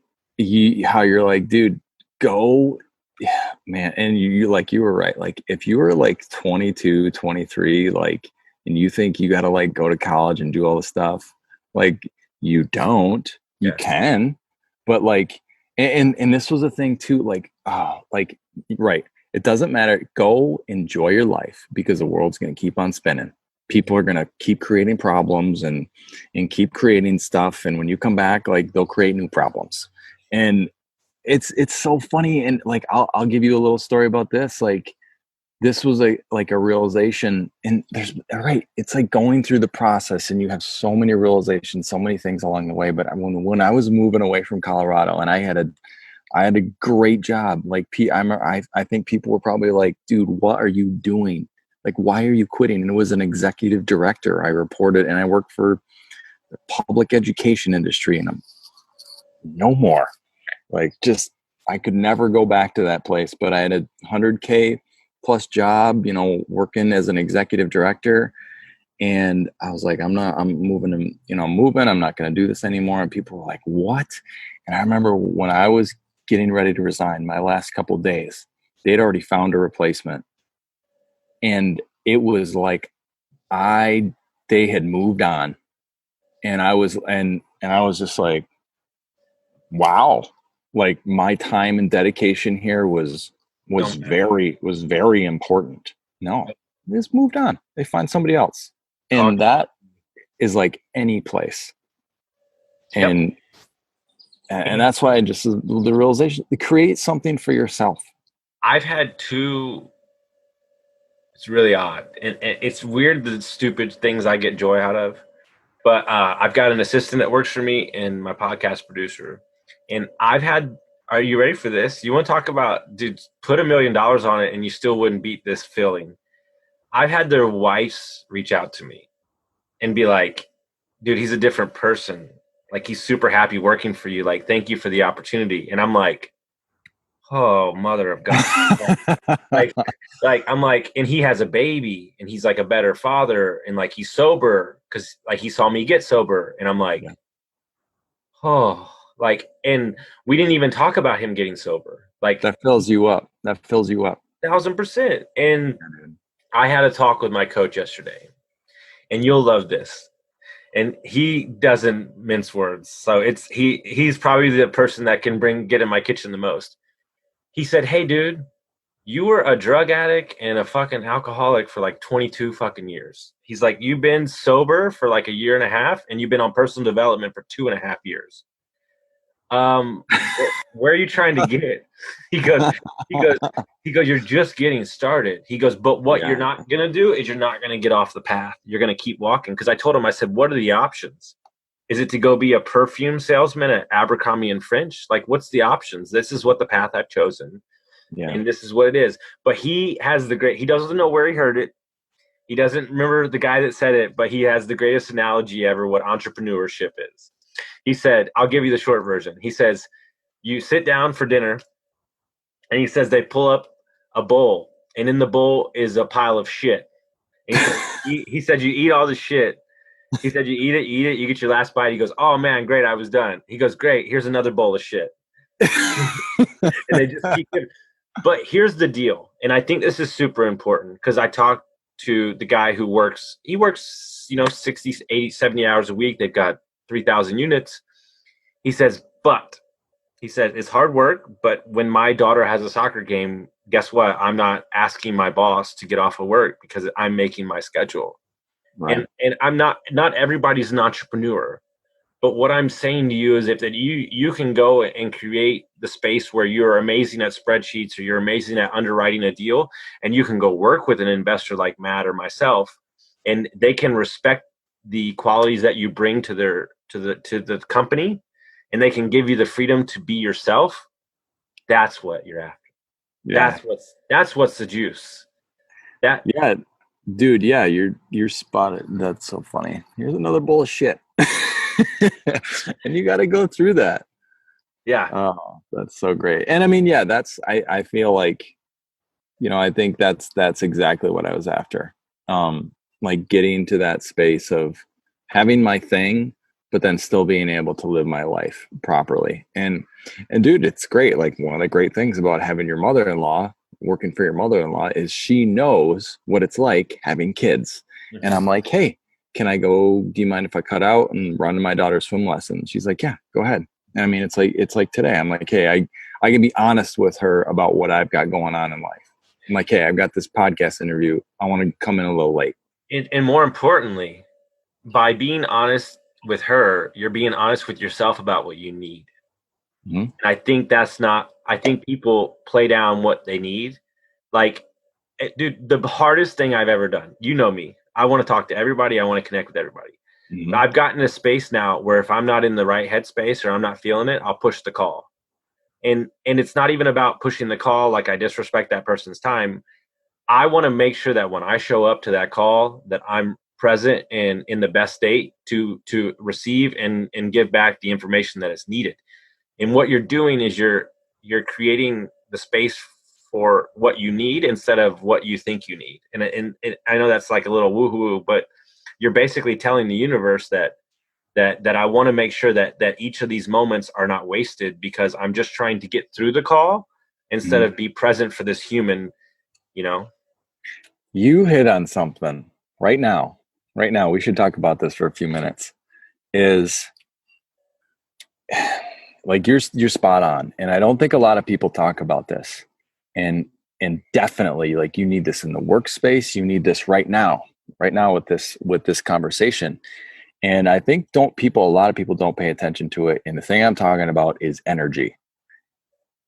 Speaker 3: how you're like, dude, go. Yeah, man. And you were right. Like, if you were like 22, 23, like, and you think you got to like go to college and do all the stuff, like, you don't. You can, but like, and this was a thing too, like, right. It doesn't matter. Go enjoy your life, because the world's going to keep on spinning. People are going to keep creating problems and keep creating stuff. And when you come back, like, they'll create new problems. And it's so funny. And like, I'll give you a little story about this. Like, this was a realization, and it's like going through the process, and you have so many realizations, so many things along the way. But when I was moving away from Colorado, and I had a great job, like, I think people were probably like, dude, what are you doing? Like, why are you quitting? And it was an executive director. I reported, and I worked for the public education industry, and I'm no more. Like, just I could never go back to that place, but I had a 100K plus job, you know, working as an executive director. And I was like, I'm moving, I'm moving, I'm not going to do this anymore. And people were like, what? And I remember when I was getting ready to resign, my last couple of days, they'd already found a replacement. And it was like, they had moved on. And I was just like, wow, like my time and dedication here was very important. No, they just moved on. They find somebody else. And that is like any place. And that's why the realization to create something for yourself.
Speaker 2: I've had two. It's really odd, and it's weird the stupid things I get joy out of. But I've got an assistant that works for me and my podcast producer, and I've had. Are you ready for this? You want to talk about, dude? Put $1 million on it, and you still wouldn't beat this feeling. I've had their wives reach out to me and be like, dude, he's a different person. Like, he's super happy working for you. Like, thank you for the opportunity. And I'm like, oh, mother of God. like I'm like, and he has a baby and he's like a better father. And like, he's sober because like he saw me get sober. And I'm like, oh, like, and we didn't even talk about him getting sober. Like,
Speaker 3: that fills you up.
Speaker 2: 1,000%. And I had a talk with my coach yesterday, and you'll love this. And he doesn't mince words. So he's probably the person that can get in my kitchen the most. He said, hey, dude, you were a drug addict and a fucking alcoholic for like 22 fucking years. He's like, you've been sober for like 1.5 years, and you've been on personal development for 2.5 years. Where are you trying to get? He goes, you're just getting started. He goes, but what you're not going to do is you're not going to get off the path. You're going to keep walking. Because I told him, I said, what are the options? Is it to go be a perfume salesman at Abercrombie and French? Like, what's the options? This is what the path I've chosen. Yeah. And this is what it is. But he has he doesn't know where he heard it. He doesn't remember the guy that said it, but he has the greatest analogy ever, what entrepreneurship is. He said, I'll give you the short version. He says, you sit down for dinner, and he says they pull up a bowl, and in the bowl is a pile of shit. He said, you eat all the shit. He said, you eat it, you get your last bite. He goes, oh man, great, I was done. He goes, great, here's another bowl of shit. And they just keep it. But here's the deal, and I think this is super important, because I talked to the guy who works, 60, 80, 70 hours a week. They've got 3,000 units. He says, it's hard work, but when my daughter has a soccer game, guess what? I'm not asking my boss to get off of work because I'm making my schedule. Right. And I'm not everybody's an entrepreneur. But what I'm saying to you is if that you can go and create the space where you're amazing at spreadsheets, or you're amazing at underwriting a deal, and you can go work with an investor like Matt or myself, and they can respect the qualities that you bring to the company, and they can give you the freedom to be yourself. That's what you're after. Yeah. That's what's the juice.
Speaker 3: Dude, yeah, you're spotted. That's so funny. Here's another bowl of shit. And you got to go through that.
Speaker 2: Yeah.
Speaker 3: Oh, that's so great. And I mean, yeah, I feel like, I think that's exactly what I was after. Like getting to that space of having my thing, but then still being able to live my life properly. And dude, it's great. Like, one of the great things about having your mother-in-law, working for your mother-in-law, is she knows what it's like having kids. Mm-hmm. And I'm like, hey, can I go, do you mind if I cut out and run to my daughter's swim lesson? She's like, yeah, go ahead. And I mean, it's like today, I'm like, hey, I can be honest with her about what I've got going on in life. I'm like, hey, I've got this podcast interview. I want to come in a little late.
Speaker 2: And more importantly, by being honest with her, you're being honest with yourself about what you need. Mm-hmm. And I think people play down what they need. Like, dude, the hardest thing I've ever done, you know me, I want to talk to everybody. I want to connect with everybody. Mm-hmm. I've gotten a space now where if I'm not in the right headspace or I'm not feeling it, I'll push the call. And it's not even about pushing the call like I disrespect that person's time. I want to make sure that when I show up to that call, that I'm present and in the best state to receive and give back the information that is needed. And what you're doing is you're you're creating the space for what you need instead of what you think you need. And I know that's like a little woohoo, but you're basically telling the universe that I want to make sure that each of these moments are not wasted, because I'm just trying to get through the call instead of be present for this human, you know.
Speaker 3: You hit on something right now. Right now, we should talk about this for a few minutes. Is like you're spot on, and I don't think a lot of people talk about this. And definitely, like, you need this in the workspace. You need this right now with this conversation. And I think a lot of people don't pay attention to it. And the thing I'm talking about is energy.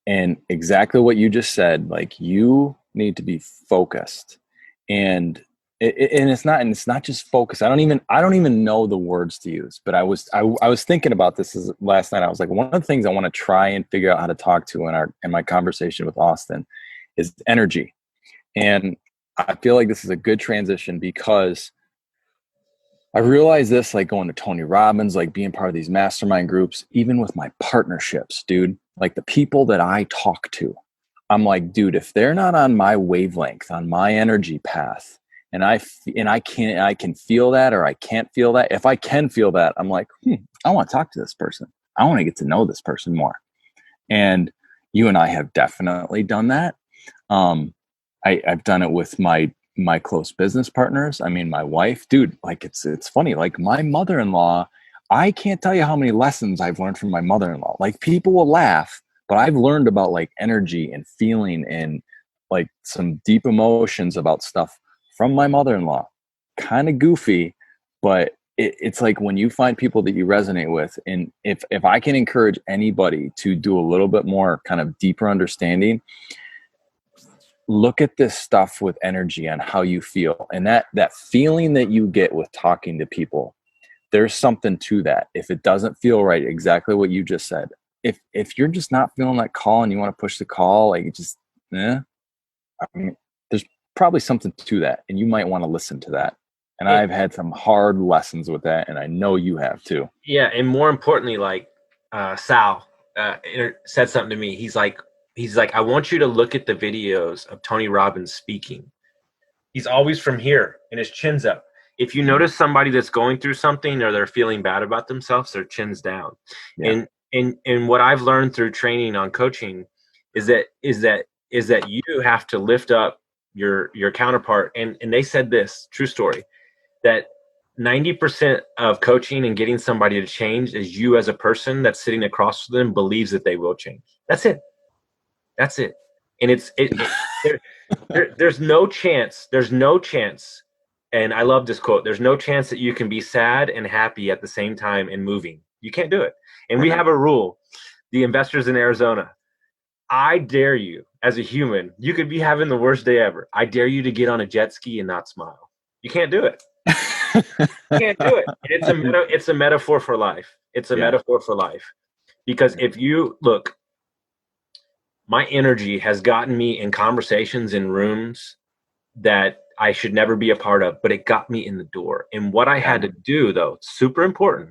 Speaker 3: And exactly what you just said, like, you need to be focused. And it's not just focus. I don't even know the words to use, but I was thinking about this last night. I was like, one of the things I want to try and figure out how to talk to in my conversation with Austin is energy. And I feel like this is a good transition, because I realized this, like, going to Tony Robbins, like being part of these mastermind groups, even with my partnerships, dude, like the people that I talk to, I'm like, dude, if they're not on my wavelength, on my energy path, and I can feel that, or I can't feel that. If I can feel that, I'm like, I want to talk to this person. I want to get to know this person more. And you and I have definitely done that. I've done it with my close business partners. I mean, my wife, dude, like, it's funny. Like, my mother-in-law, I can't tell you how many lessons I've learned from my mother-in-law. Like, people will laugh, but I've learned about, like, energy and feeling and, like, some deep emotions about stuff from my mother-in-law. Kind of goofy, but it's like, when you find people that you resonate with, and if I can encourage anybody to do a little bit more kind of deeper understanding, look at this stuff with energy on how you feel. And that feeling that you get with talking to people, there's something to that. If it doesn't feel right, exactly what you just said, if you're just not feeling that call and you want to push the call, like, I mean, there's probably something to that, and you might want to listen to that. And I've had some hard lessons with that, and I know you have too.
Speaker 2: Yeah, and more importantly, like, Sal said something to me. He's like, I want you to look at the videos of Tony Robbins speaking. He's always from here, and his chin's up. If you notice somebody that's going through something, or they're feeling bad about themselves, their chin's down. Yeah. And what I've learned through training on coaching is that you have to lift up your counterpart. And they said this, true story, that 90% of coaching and getting somebody to change is you as a person that's sitting across from them believes that they will change. That's it. And there's no chance. And I love this quote. There's no chance that you can be sad and happy at the same time and moving. You can't do it. And we have a rule. The investors in Arizona, I dare you, as a human, you could be having the worst day ever. I dare you to get on a jet ski and not smile. You can't do it. You can't do it. It's a metaphor for life. It's a metaphor for life. Because if you look, my energy has gotten me in conversations in rooms that I should never be a part of, but it got me in the door. And what I had to do, though, super important,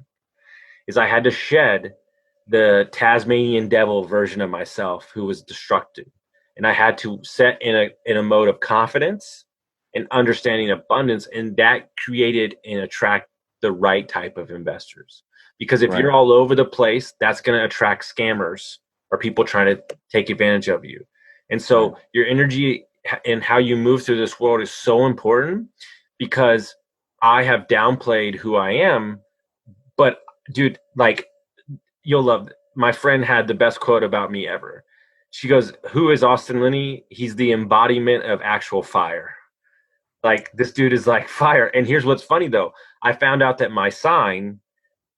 Speaker 2: is I had to shed the Tasmanian devil version of myself who was destructive. And I had to set in a mode of confidence and understanding abundance. And that created and attract the right type of investors. Because if you're all over the place, that's going to attract scammers or people trying to take advantage of you. And so your energy and how you move through this world is so important, because I have downplayed who I am. But dude, like, you'll love it. My friend had the best quote about me ever. She goes, "Who is Austin Linney? He's the embodiment of actual fire." Like, this dude is like fire. And here's what's funny though. I found out that my sign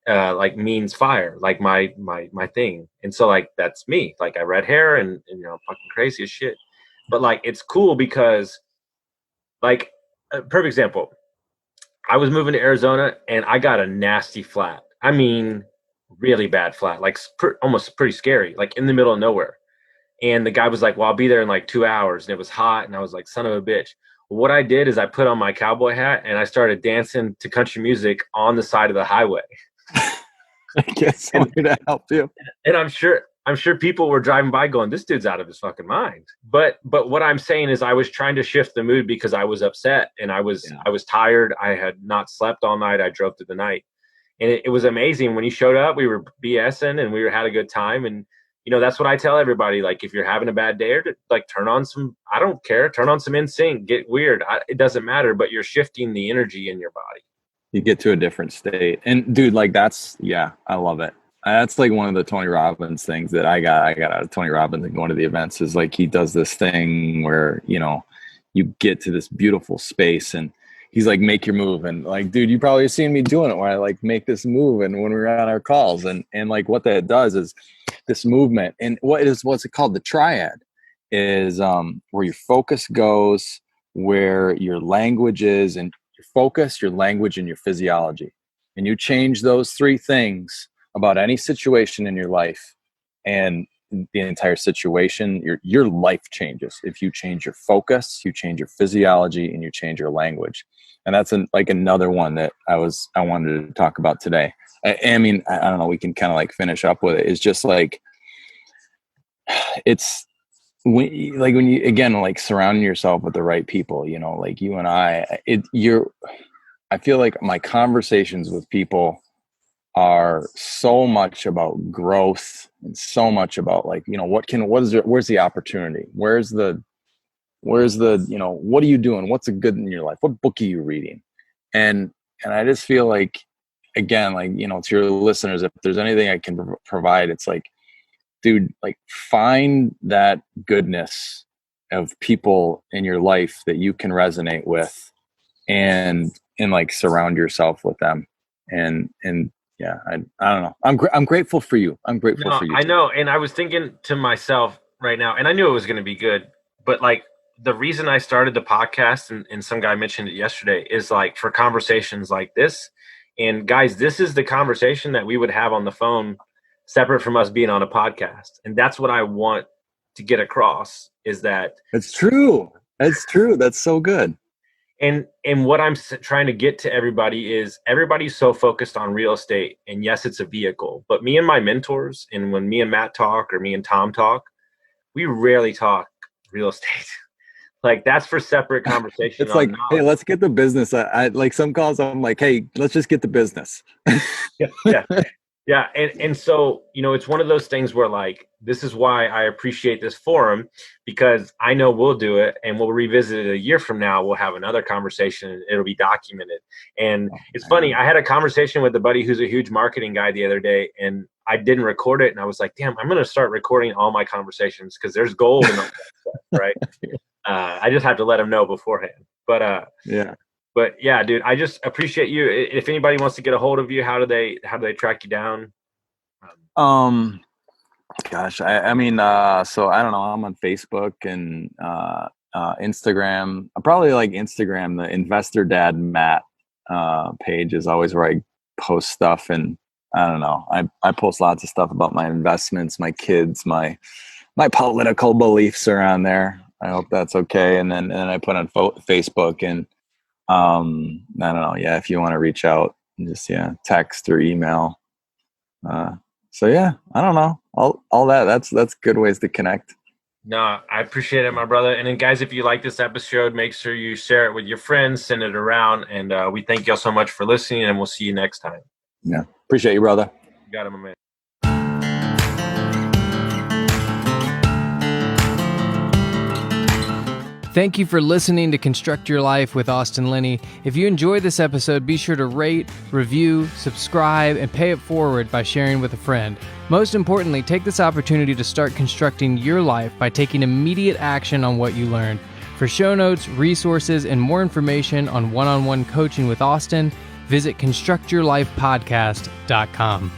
Speaker 2: like means fire, like my thing. And so, like, that's me. Like, I red hair and you know, fucking crazy as shit. But like, it's cool because, like, a perfect example. I was moving to Arizona and I got a nasty flat. I mean, really bad flat, like almost pretty scary, like in the middle of nowhere. And the guy was like, "Well, I'll be there in like 2 hours." And it was hot. And I was like, son of a bitch. Well, what I did is I put on my cowboy hat and I started dancing to country music on the side of the highway.
Speaker 3: I guess somebody to help you.
Speaker 2: And I'm sure I'm sure people were driving by going, this dude's out of his fucking mind. But what I'm saying is I was trying to shift the mood because I was upset and I was tired. I had not slept all night. I drove through the night. And it was amazing when he showed up. We were BSing and had a good time. And that's what I tell everybody. Like, if you're having a bad day, or like, turn on some, I don't care, turn on some NSYNC, get weird. It doesn't matter, but you're shifting the energy in your body.
Speaker 3: You get to a different state. And dude, like, I love it. That's like one of the Tony Robbins things that I got out of Tony Robbins and going to the events, is like, he does this thing where, you get to this beautiful space and he's like, make your move. And like, dude, you probably have seen me doing it where I like make this move. And when we're on our calls and like, what that does is this movement, and what's it called? The triad is where your focus goes, where your language is, and your focus, your language, and your physiology. And you change those three things about any situation in your life, and the entire situation, your life changes. If you change your focus, you change your physiology, and you change your language. And that's like another one that I wanted to talk about today. I mean, I don't know, we can kind of like finish up with it. It's just like, it's when you, again, like, surrounding yourself with the right people, like you and I feel like my conversations with people are so much about growth and so much about like, where's the opportunity? Where's the, what are you doing? What's good in your life? What book are you reading? And I just feel like, again, like, to your listeners, if there's anything I can provide, it's like, dude, like, find that goodness of people in your life that you can resonate with, and like, surround yourself with them. And yeah, I don't know. I'm grateful for you. I'm grateful for you.
Speaker 2: I know. And I was thinking to myself right now, and I knew it was going to be good, but like, the reason I started the podcast, and some guy mentioned it yesterday, is like, for conversations like this. And guys, this is the conversation that we would have on the phone, separate from us being on a podcast. And that's what I want to get across, is that
Speaker 3: it's true. That's true. That's so good.
Speaker 2: And what I'm trying to get to everybody is, everybody's so focused on real estate, and yes, it's a vehicle, but me and my mentors, and when me and Matt talk, or me and Tom talk, we rarely talk real estate. Like, that's for separate conversation.
Speaker 3: It's like, hey, let's get the business. I like, some calls, I'm like, hey, let's just get the business. Yeah.
Speaker 2: And so, it's one of those things where, like, this is why I appreciate this forum, because I know we'll do it, and we'll revisit it a year from now. We'll have another conversation, and it'll be documented. And it's funny. I had a conversation with a buddy who's a huge marketing guy the other day, and I didn't record it. And I was like, damn, I'm going to start recording all my conversations, because there's gold in all that stuff, right? I just have to let him know beforehand. But yeah, dude, I just appreciate you. If anybody wants to get a hold of you, how do they track you down?
Speaker 3: Gosh, I mean, so I don't know. I'm on Facebook and Instagram. I probably like Instagram. The Investor Dad Matt page is always where I post stuff, and I don't know. I post lots of stuff about my investments, my kids, my political beliefs are on there. I hope that's okay. And then I put on Facebook, and I don't know. Yeah, if you want to reach out, just text or email. So yeah, I don't know. All that's good ways to connect.
Speaker 2: No, I appreciate it, my brother. And then, guys, if you like this episode, make sure you share it with your friends, send it around, and we thank y'all so much for listening, and we'll see you next time.
Speaker 3: Yeah, appreciate you, brother.
Speaker 2: You got it, my man.
Speaker 1: Thank you for listening to Construct Your Life with Austin Linney. If you enjoyed this episode, be sure to rate, review, subscribe, and pay it forward by sharing with a friend. Most importantly, take this opportunity to start constructing your life by taking immediate action on what you learned. For show notes, resources, and more information on one-on-one coaching with Austin, visit constructyourlifepodcast.com.